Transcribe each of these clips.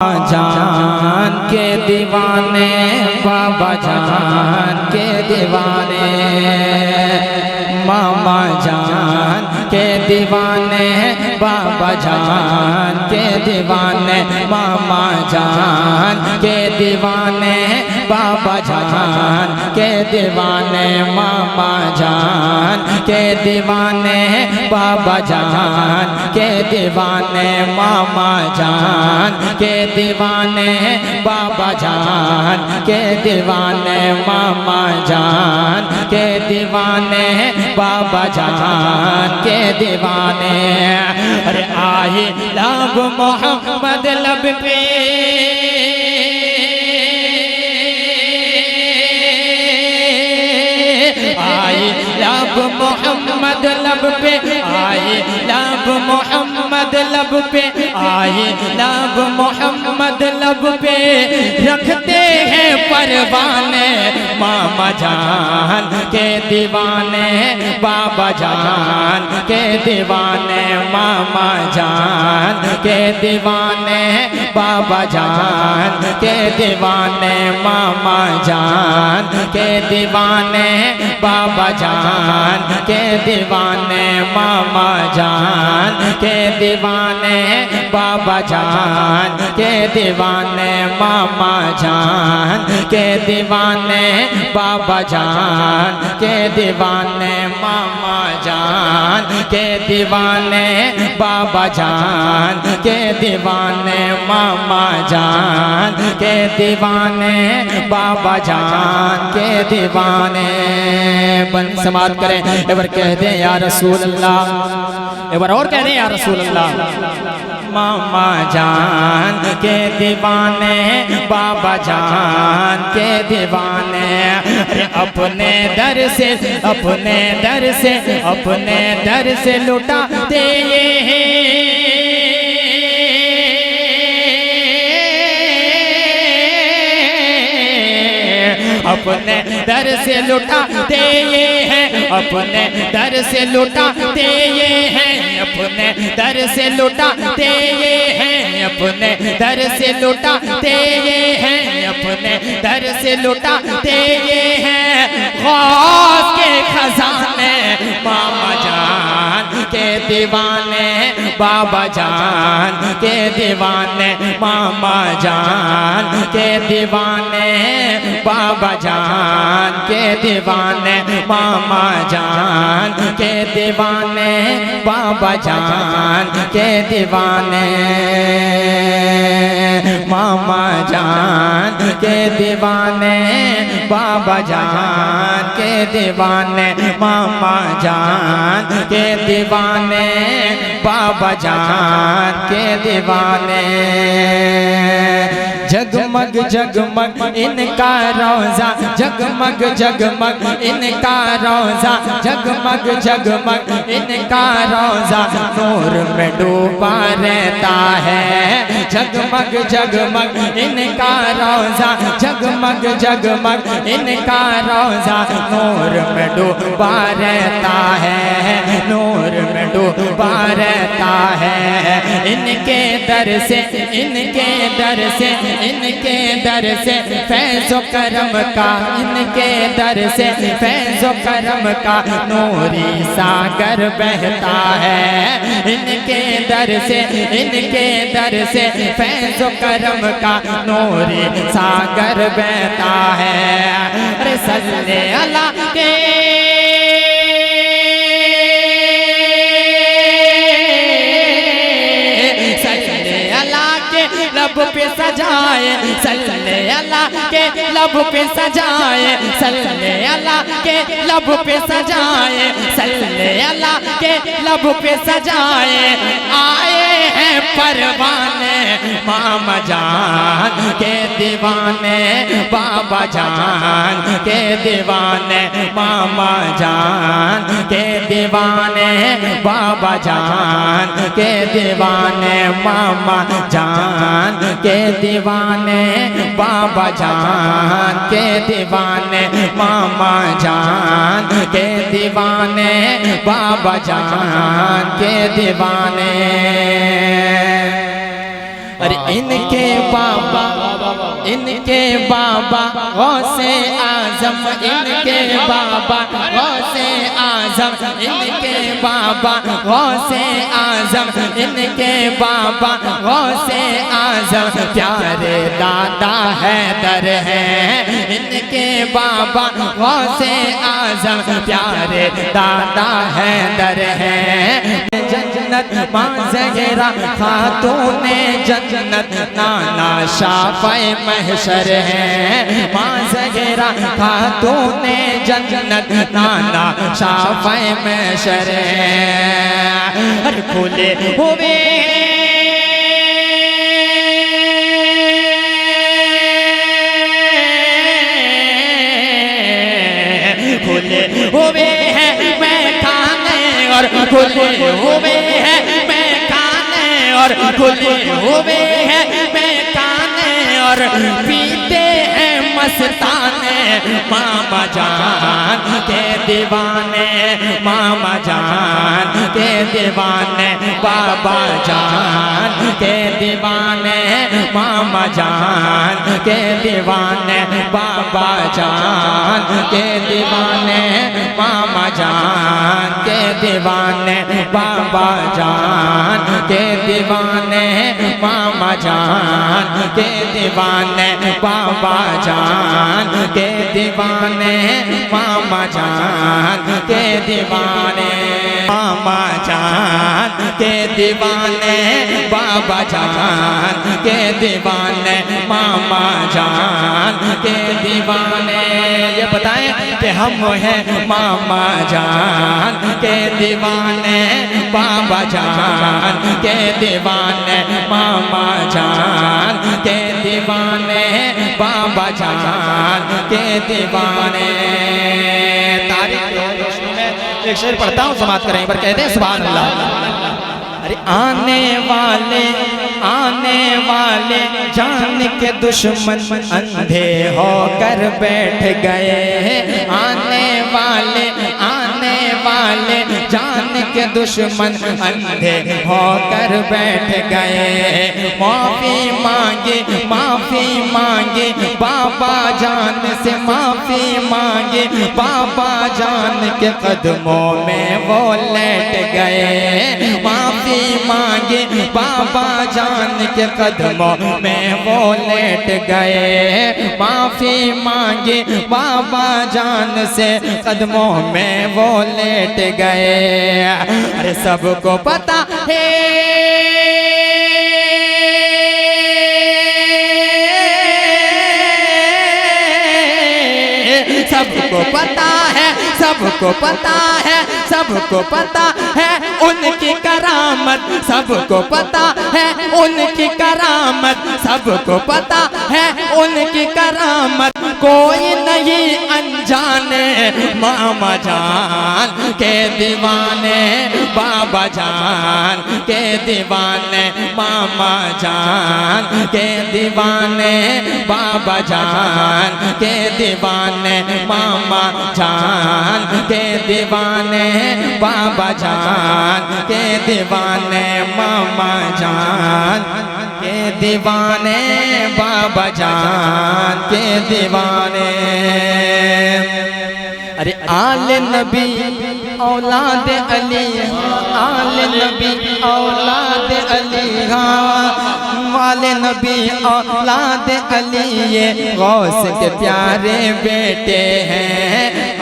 जान के दीवाने, बाबा जान के दीवाने, मामा जान के दीवाने, बाबा जान के दीवाने, मामा जान के दीवाने, बाबा जान के दीवाने, मामा जान के दीवाने, बाबा जान के दीवाने, मामा जान के दीवाने, बाबा जान के दीवाने, मामा जान के दीवाने, बाबा जान के दीवाने। अरे आए लब मोहम्मद लब पे, आए लब मोहम्मद लब पे, आए लब मोहम्मद लब पे, आए लब मोहम्मद लब पे, रखते हैं परवाने, मामा जान के दीवाने, बाबा जान के दीवाने, मामा जान के दीवाने, बाबा जान के दीवाने, मामा जान के दीवाने, बाबा जान के दीवाने, मामा जान के दीवाने, बाबा जान के दीवाने, मामा जान के दीवाने, बाबा जान के दीवाने, मामा जान के दीवाने, बाबा जान के दीवाने, मामा जान के दीवाने, बाबा जान के दीवाने। बन समात करें, एक बार कह दें या रसूल अल्लाह, एक बार और कह दें या रसूल अल्लाह। मामा जान के दीवाने, बाबा जान के दीवाने, अरे अपने दर से, अपने दर से, अपने दर से लुटाते हैं, अपने दर से लुटाते हैं, अपने दर से लुटाते हैं, अपने दर से लुटाते हैं, अपने दर से लुटाते हैं, अपने दर से लुटाते हैं, ख्वास के खजाने, मामा जान के दीवाने, बाबा जान के दीवाने, मामा जान के दीवाने, बाबा जान के दीवाने, मामा जान के दीवाने, बाबा जान के दीवाने, मामा जान के दीवाने, बाबा जान के दीवाने, मामा जान के दीवाने, बाबा जान के दीवाने। जगमग जगमग इनका रोजा, जगमग जगमग इनका रोजा, जगमग जगमग इनका रोजा, नूर में डूबा रहता है, जगमग जगमग इनका रोजा, जगमग जगमग इनका रोजा, नूर में डूबा रहता है, नूर में डूबा रहता है। इनके दर से, इनके दर से, इनके दर से फैज़ो करम का, इनके दर से फैज़ो करम का नूरी सागर बहता है, इनके दर से, इनके दर से फैज़ो करम का नूरी सागर बहता है। अरे सल्ले अला के लब पे सजाए, सल्ले अल्लाह के लब पे सजाए, सल्ले अल्लाह के लब पे सजाए, सल्ले अल्लाह के लब पे सजाए, आए हैं परवाने, मामा जान के दीवाने, बाबा जान के दीवाने, मामा जान के दीवाने, बाबा जान के दीवाने, मामा जान के दीवाने, बाबा जान के दीवाने, मामा जान के दीवाने, बाबा जान के दीवाने। अरे इनके बाबा गौसे आजम, इनके बाबा गौसे आजम, इनके बाबा गौसे आजम, इनके बाबा गौसे आजम, प्यारे दादा हैदर हैं। इनके बाबा गौसे आजम, प्यारे दादा हैदर हैं। जन्नत माँ ज़हरा खातूने जन्नत, नाना शाफ़े महशर हैं। माँ ज़हरा खातूने जन्नत, नाना शाफ़े महशर हैं। हर खुले हुए हुए हैं मैं खाने और खुले हुए हैं मैं खाने और खुले हुए हैं मैं खाने और पीते हैं मस्ताने। मामा जान के दीवाने, मामा जान के दीवाने, बाबा जान के दीवाने, मामा जान के दीवाने, बाबा जान के दीवाने, मामा जान के दीवाने, बाबा जान के दीवाने, मामा जान के दीवाने, बाबा जान के दीवाने, मामा जान के दीवाने, मामा जान के दीवाने, बाबा जान के दीवाने, मामा जान के दीवाने। ये बताएं कि हम हैं मामा जान के दीवाने, बाबा जान के दीवाने, मामा जान के दीवाने, बाबा जान के दीवाने। तारीख में एक शेर पढ़ता हूँ, समाप्त करें पर कहते हैं सुभान अल्लाह। अरे आने वाले जान के दुश्मन अंधे होकर बैठ गए। आने वाले जान के दुश्मन अंधे होकर बैठ गए। माफी मांगे बाबा जान से, माफी मांगे बाबा जान के कदमों में वो लेट गए। माफी मांगे बाबा जान के कदमों में वो लेट गए। माफी मांगे बाबा जान से, कदमों में वो लेट गए। अरे सबको पता है, सबको पता है, सबको पता है, सबको पता है उनकी करामत, सबको पता है उनकी करामत, सबको पता है उनकी करामत। कोई नहीं अनजाने मामा जान के दीवाने, बाबा जान के दीवाने, मामा जान के दीवाने, बाबा जान के दीवाने, मामा जान के दीवाने, बाबा जान के दीवाने, मामा जान के दीवाने, बाबा जान के दीवाने। अरे आले नबी औलाद अली, आले नबी औलाद अली, वाले नबी औलाद अली, ये गौस के प्यारे बेटे हैं।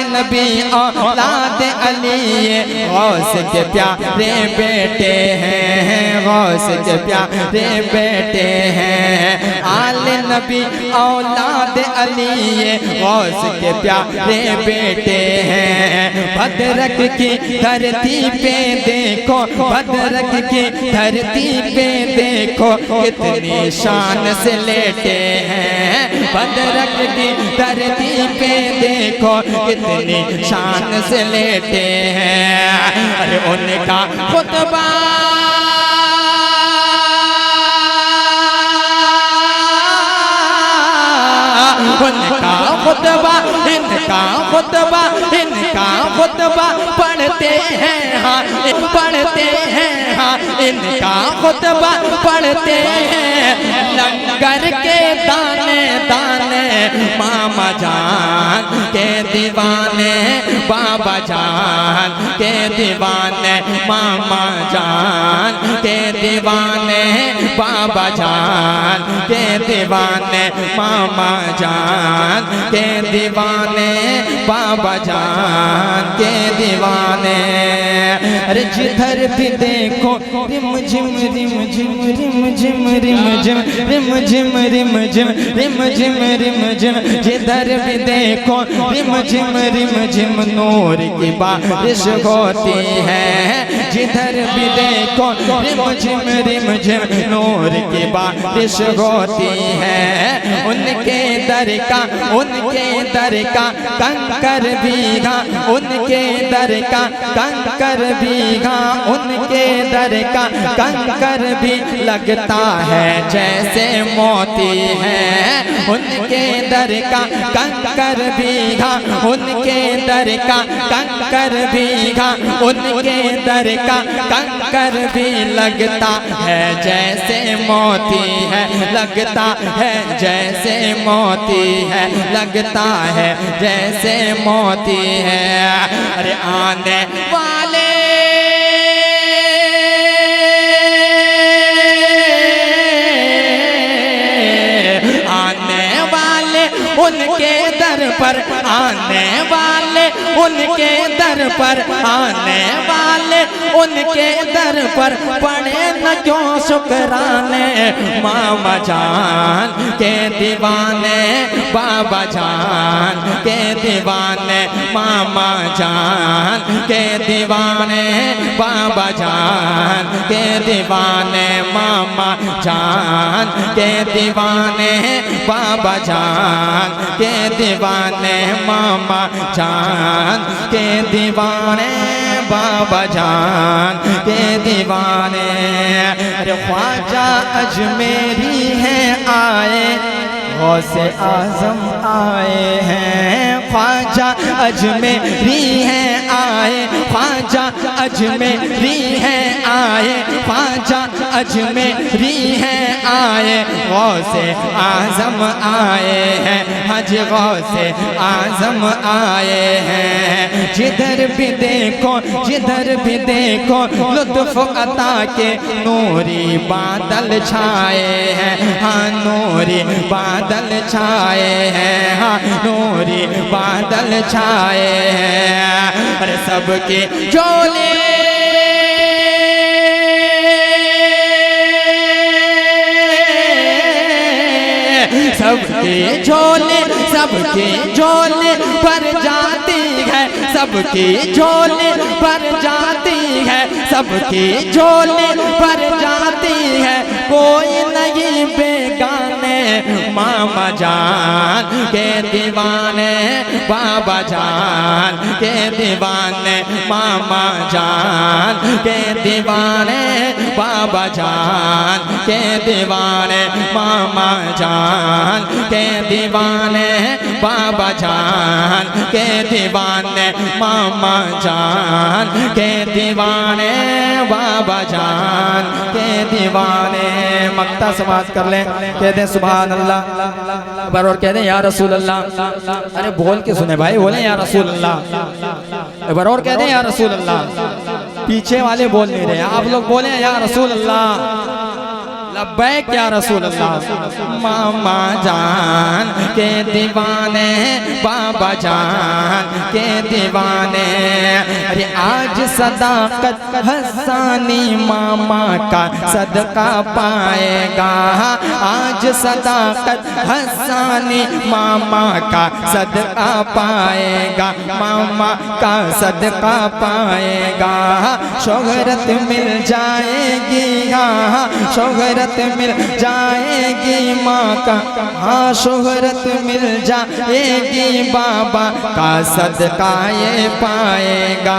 नबी औलाद अली, ये गौस के प्यारे बेटे हैं, गौस के प्यारे बेटे हैं। आले नबी औलाद अली, ये गौस के प्यारे बेटे हैं। भद्रक की धरती पे देखो, भद्रक की धरती पे देखो, कितनी शान से लेटे हैं। भद्रक की धरती पे देखो, कितनी शान से लेटे हैं। अरे उनका खुतबा उनका खुतबा, इनका खुतबा, इनका खुतबा पढ़ते हैं हाँ, पढ़ते हैं हाँ, इनका खुतबा पढ़ते हैं। लंगर के दाने दाने मामा जान के दीवाने, बाबा जान के दीवाने, मामा जान के दीवाने, बाबा जान के दीवाने, मामा जान के दीवाने, बाबा जान के दीवाने। अरे जिधर भी देखो रिम झिम रिम झिम रिम झिम रिम झिम रिम झिम रिम झिम रिम झिम रिम झिम, जिधर भी देखो रिम झिम नूर की बारिश होती है। जिधर भी देखो रिम झिम नूर की बारिश होती है। उनके दर का, उनके दर का कंकर भीगा, उनके दर का कंकर भीगा, उनके दर का कंकर भी लगता है जैसे मोती है। उनके दर का कंकर भीगा, उनके दर का कंकर भीगा, उनके दर का कंकर भी लगता है जैसे मोती है, लगता है जैसे मोती है, लगता है जैसे मोती है। अरे आने वाले उनके दर पर, आने वाले उनके दर पर, आने वाले उनके दर पर पड़े न क्यों शुक्राने। मामा जान के दीवाने, बाबा जान के दीवाने, मामा जान के दीवाने, बाबा जान के दीवाने, मामा जान के दीवाने, बाबा जान के दीवाने, मामा जान के दीवाने, बाबा जान के दीवाने। अरे ख्वाजा अजमेरी हैं आए, गौसे आजम आए हैं। ख्वाजा अजमेरी हैं आए, ख्वाजा अजमेरी हैं आए, ख्वाजा अजमेरी हैं आए, गौसे आजम आए हैं, हज गौसे आजम आए हैं। जिधर भी देखो, जिधर भी देखो लुत्फ अता के नूरी बादल छाए हैं, हाँ नूरी बादल छाए हैं, हाँ नूरी बादल छाए हैं। अरे सबके झोले सबके झोले, सबके झोले पर जाती है, सबके झोले पर जाती है, सबके झोले पर जाती है, कोई नहीं बेगाने। मामा जान के दीवाने, बाबा जान के दीवाने, मामा जान के दीवाने, बाबा जान के दीवाने, मामा जान के दीवाने, बाबा जान के दीवाने, मामा जान के दीवाने, बाबा जान के दीवाने। मक्ता समाज कर लें, कह दें सुभान अल्लाह, और कह दें या रसूल अल्लाह। अरे बोल के सुने भाई, बोले या रसूल अल्लाह, एक बार और कह दें या रसूल अल्लाह। पीछे वाले बोल नहीं रहे, आप लोग बोले या रसूल अल्लाह। लब्बैक या रसूल अल्लाह। मामा जान के दीवाने, बाबा जान के दीवाने। अरे आज सदाकत हसानी मामा का सदका पाएगा, आज सदाकत हसानी मामा का सदका पाएगा, मामा का सदका पाएगा। शोहरत मिल जाएगी, हाँ शोहरत मिल जाएगी, जाएगी माँ का हाँ शोहरत मिल जाएगी, बाबा का सदका ये पाएगा।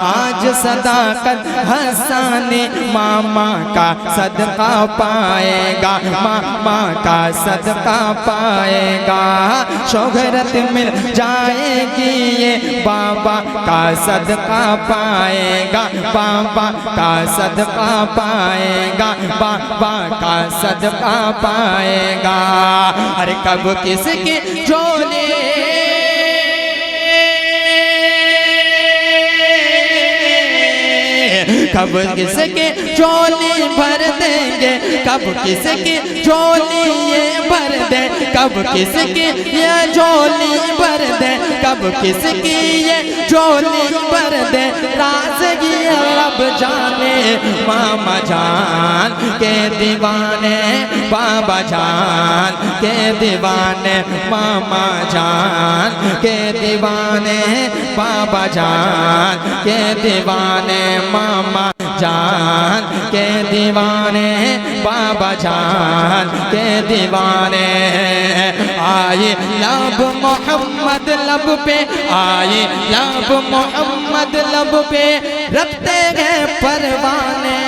आज सदाकत हसाने मामा का सदका पाएगा, मामा का सदका पाएगा। शोहरत मिल जाएगी ये बाबा का सदका पाएगा, बाबा का सदका पाएगा, बाबा का सदका पाएगा। अरे कब किसकी झोली कब किसकी झोली भर देंगे, कब किसकी झोली ये भर दे, कब किसकी ये झोली भर दे, कब किसकी ये झोली भर दे। राज ये रब जाने, मामा जान के दीवाने, बाबा जान के दीवाने, मामा जान के दीवाने, बाबा जान के दीवाने, मामा जान के दीवाने, बाबा जान के दीवाने। आए लब मोहम्मद लब पे, आए लब मोहम्मद लब पे, रखते हैं परवाने।